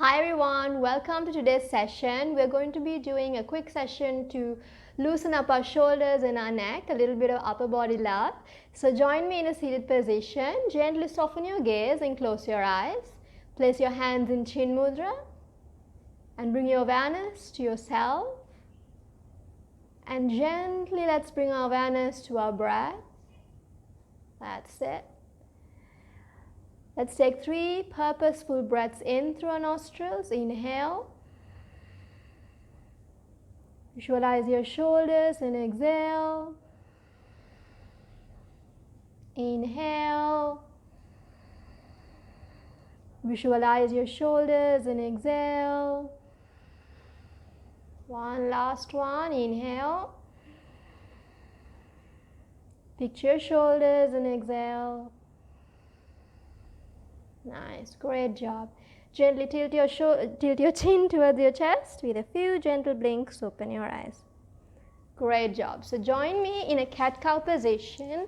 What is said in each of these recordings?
Hi everyone, welcome to today's session. We're going to be doing a quick session to loosen up our shoulders and our neck, a little bit of upper body love. So join me in a seated position. Gently soften your gaze and close your eyes. Place your hands in Chin Mudra and bring your awareness to yourself. And gently let's bring our awareness to our breath. That's it. Let's take 3 purposeful breaths in through our nostrils. Inhale. Visualize your shoulders and exhale. Inhale. Visualize your shoulders and exhale. One last one. Inhale. Picture your shoulders and exhale. Nice, great job. Gently tilt your chin towards your chest with a few gentle blinks. Open your eyes. Great job. So join me in a cat-cow position.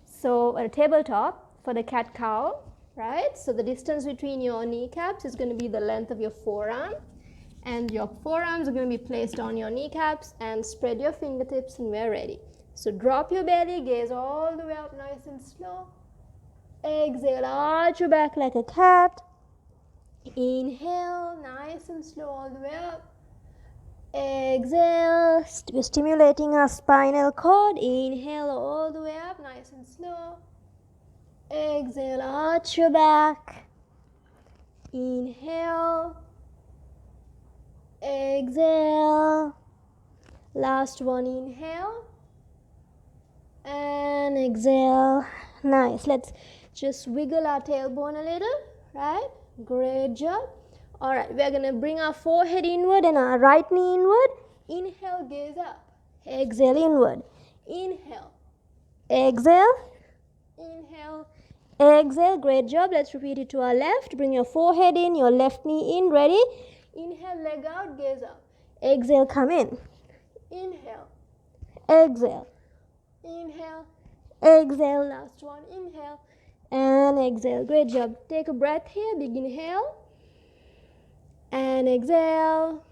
So a tabletop for the cat-cow, right? So the distance between your kneecaps is going to be the length of your forearm. And your forearms are going to be placed on your kneecaps, and spread your fingertips and we're ready. So drop your belly, gaze all the way up nice and slow. Exhale, arch your back like a cat. Inhale, nice and slow all the way up. Exhale, we're stimulating our spinal cord. Inhale all the way up, nice and slow. Exhale, arch your back. Inhale. Exhale. Last one, inhale. And exhale. Nice. Let's just wiggle our tailbone a little, right? Great job. All right, we're going to bring our forehead inward and our right knee inward. Inhale, gaze up. Exhale, inward. Inhale. Exhale. Inhale. Exhale. Great job. Let's repeat it to our left. Bring your forehead in, your left knee in. Ready? Inhale, leg out, gaze up. Exhale, come in. Inhale. Exhale. Inhale. Exhale. Last one. Inhale. And exhale. Great job. Take a breath here. Big inhale. And exhale.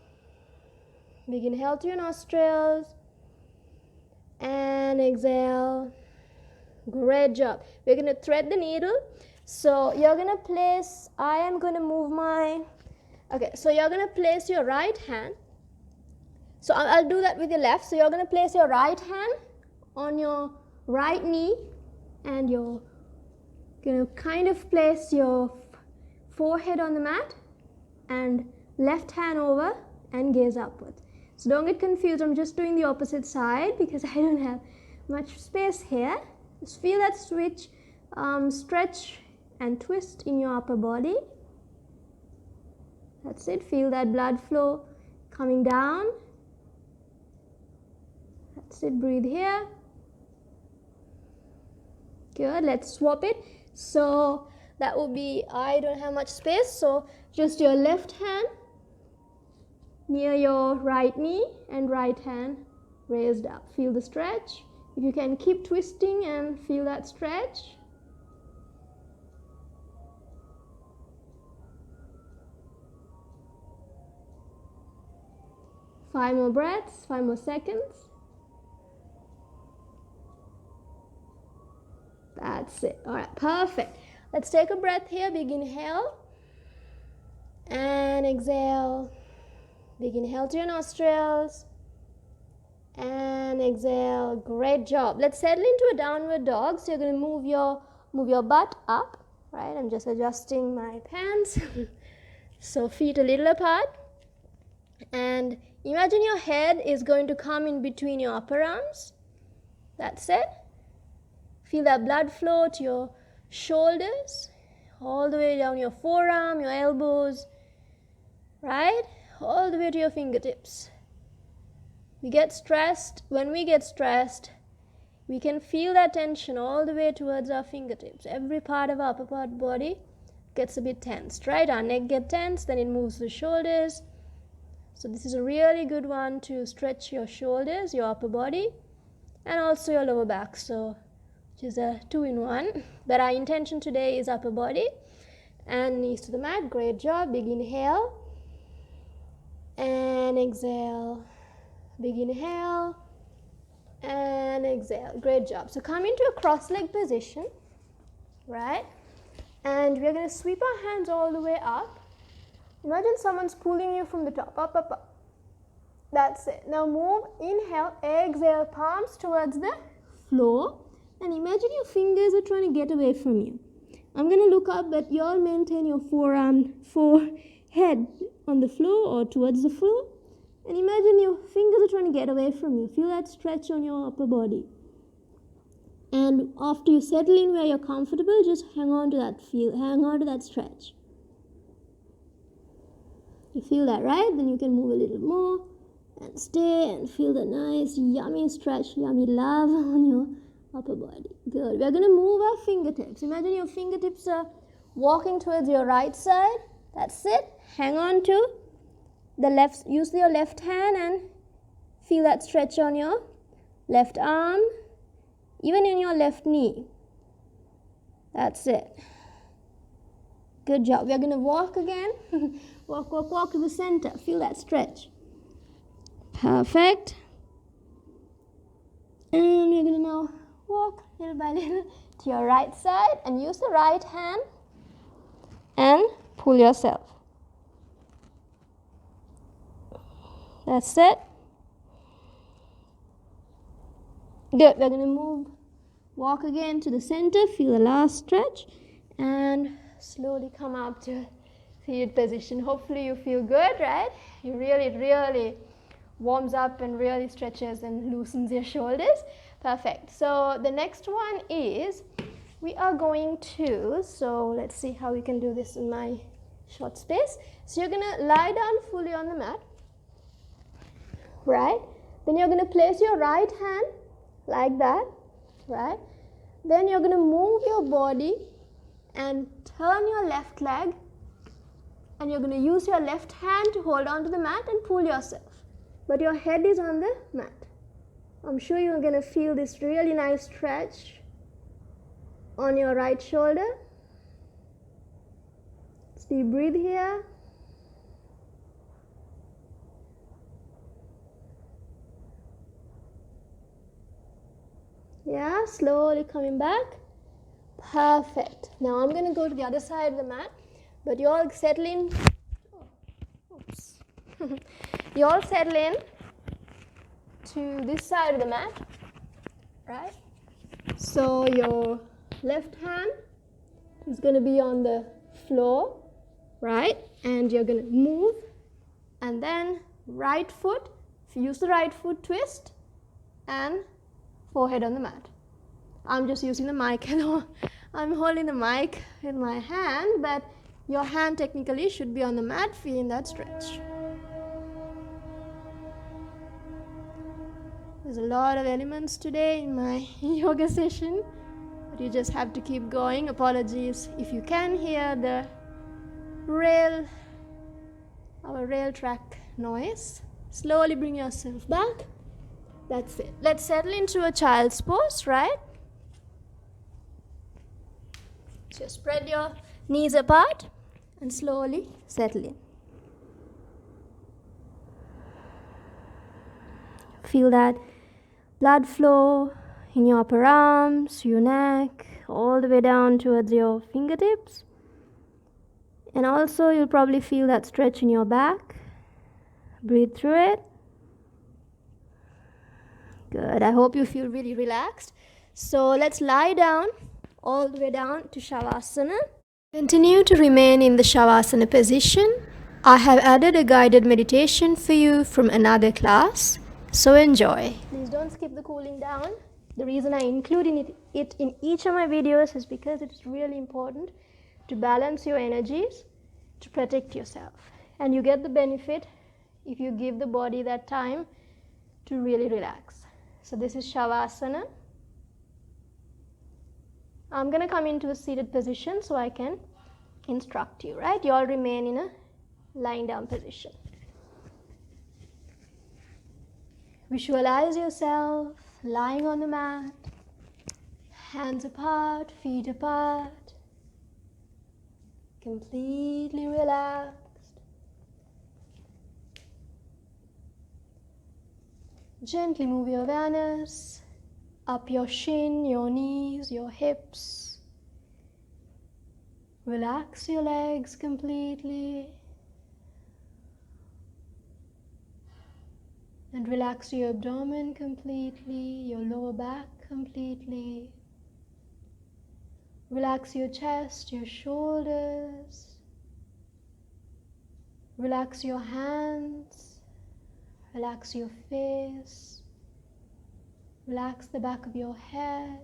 Big inhale through your nostrils. And exhale. Great job. We're going to thread the needle. So you're going to place, I am going to move my, okay, so you're going to place your right hand. So I'll do that with your left. So you're going to place your right hand on your right knee, and you're going to kind of place your forehead on the mat and left hand over and gaze upwards. So don't get confused, I'm just doing the opposite side because I don't have much space here. Just feel that switch, stretch and twist in your upper body. That's it. Feel that blood flow coming down. That's it. Breathe here. Good. Let's swap it. So that would be, I don't have much space, so just your left hand near your right knee and right hand raised up. Feel the stretch. If you can keep twisting and feel that stretch. Five more breaths, 5 more seconds. That's it. All right, perfect. Let's take a breath here. Big inhale. And exhale. Big inhale to your nostrils. And exhale. Great job. Let's settle into a downward dog. So you're going to move your butt up. Right? I'm just adjusting my pants. So feet a little apart. And imagine your head is going to come in between your upper arms. That's it. Feel that blood flow to your shoulders, all the way down your forearm, your elbows, right? All the way to your fingertips. When we get stressed, we can feel that tension all the way towards our fingertips. Every part of our upper part body gets a bit tensed, right? Our neck gets tense, then it moves to the shoulders. So this is a really good one to stretch your shoulders, your upper body, and also your lower back. So which is a 2-in-1. But our intention today is upper body and knees to the mat. Great job. Big inhale. and exhale. Big inhale and exhale. Great job. So come into a cross-leg position, right? And we're going to sweep our hands all the way up. Imagine someone's pulling you from the top, up, up, up. That's it. Now move, inhale, exhale, palms towards the floor. And imagine your fingers are trying to get away from you. I'm going to look up, but you all maintain your forehead on the floor or towards the floor. And imagine your fingers are trying to get away from you. Feel that stretch on your upper body. And after you settle in where you're comfortable, just hang on to that feel, hang on to that stretch. You feel that, right? Then you can move a little more and stay and feel the nice, yummy stretch, yummy love on your upper body. Good. We're going to move our fingertips. Imagine your fingertips are walking towards your right side. That's it. Hang on to the left. Use your left hand and feel that stretch on your left arm, even in your left knee. That's it. Good job. We're going to walk again. Walk, walk, walk to the center. Feel that stretch. Perfect. And we're going to now walk little by little to your right side and use the right hand and pull yourself. That's it. Good. We're going to walk again to the center. Feel the last stretch and slowly come up to seated position. Hopefully you feel good, right? You really warms up and really stretches and loosens your shoulders. Perfect. So the next one is we are going to, so let's see how we can do this in my short space. So you're going to lie down fully on the mat, right? Then you're going to place your right hand like that, right? Then you're going to move your body and turn your left leg, and you're going to use your left hand to hold on to the mat and pull yourself. But your head is on the mat. I'm sure you're going to feel this really nice stretch on your right shoulder. So you breathe here. Yeah, slowly coming back. Perfect. Now I'm going to go to the other side of the mat, but you all settle in. Oops. You all settle in to this side of the mat, right? So your left hand is going to be on the floor, right? And you're going to move, and then right foot, if you use the right foot, twist, and forehead on the mat. I'm just using the mic. I'm holding the mic in my hand, but your hand technically should be on the mat, feeling that stretch. There's a lot of elements today in my yoga session, but you just have to keep going. Apologies if you can hear the our rail track noise. Slowly bring yourself back. That's it. Let's settle into a child's pose, right? So spread your knees apart and slowly settle in. Feel that blood flow in your upper arms, your neck, all the way down towards your fingertips. And also you'll probably feel that stretch in your back. Breathe through it. Good. I hope you feel really relaxed. So let's lie down all the way down to Shavasana. Continue to remain in the Shavasana position. I have added a guided meditation for you from another class, so enjoy. Please don't skip the cooling down. The reason I include it in each of my videos is because it's really important to balance your energies, to protect yourself. And you get the benefit if you give the body that time to really relax. So this is Shavasana. I'm going to come into the seated position so I can instruct you, right? You all remain in a lying down position. Visualize yourself lying on the mat, hands apart, feet apart, completely relaxed. Gently move your awareness up your shin, your knees, your hips. Relax your legs completely. And relax your abdomen completely, your lower back completely. Relax your chest, your shoulders. Relax your hands. Relax your face. Relax the back of your head,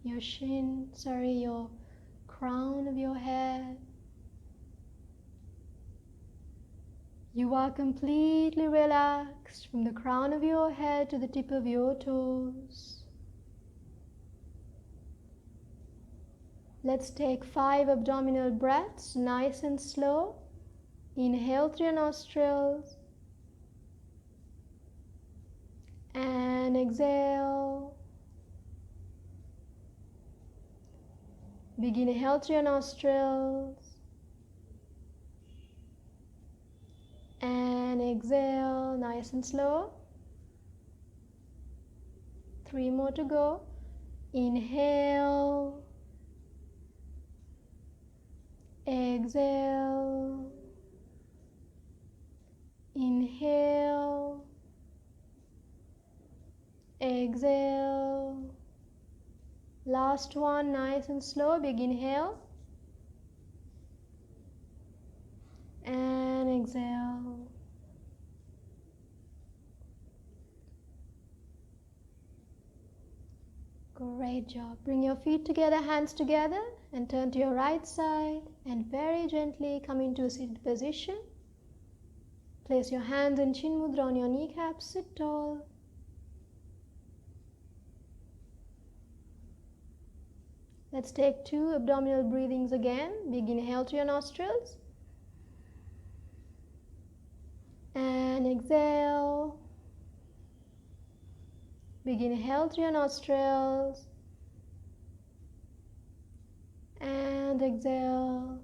your your crown of your head. You are completely relaxed from the crown of your head to the tip of your toes. Let's take 5 abdominal breaths, nice and slow. Inhale through your nostrils and exhale. Begin inhale through your nostrils and exhale, nice and slow. 3 more to go. Inhale, exhale, inhale, exhale. Last one, nice and slow. Big inhale and exhale. Great job. Bring your feet together, hands together, and turn to your right side and very gently come into a seated position. Place your hands in Chin Mudra on your kneecaps. Sit tall. Let's take 2 abdominal breathings again. Big inhale through your nostrils and exhale. Big inhale through your nostrils and exhale.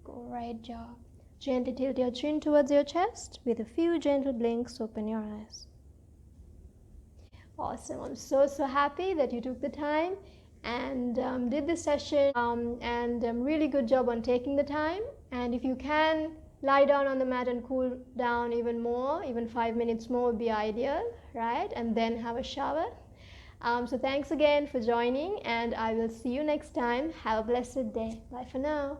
Great job. Gently tilt your chin towards your chest. With a few gentle blinks, open your eyes. Awesome. I'm so happy that you took the time and did this session, and really good job on taking the time. And if you can, lie down on the mat and cool down even more. Even 5 minutes more would be ideal, right? And then have a shower. So thanks again for joining, and I will see you next time. Have a blessed day. Bye for now.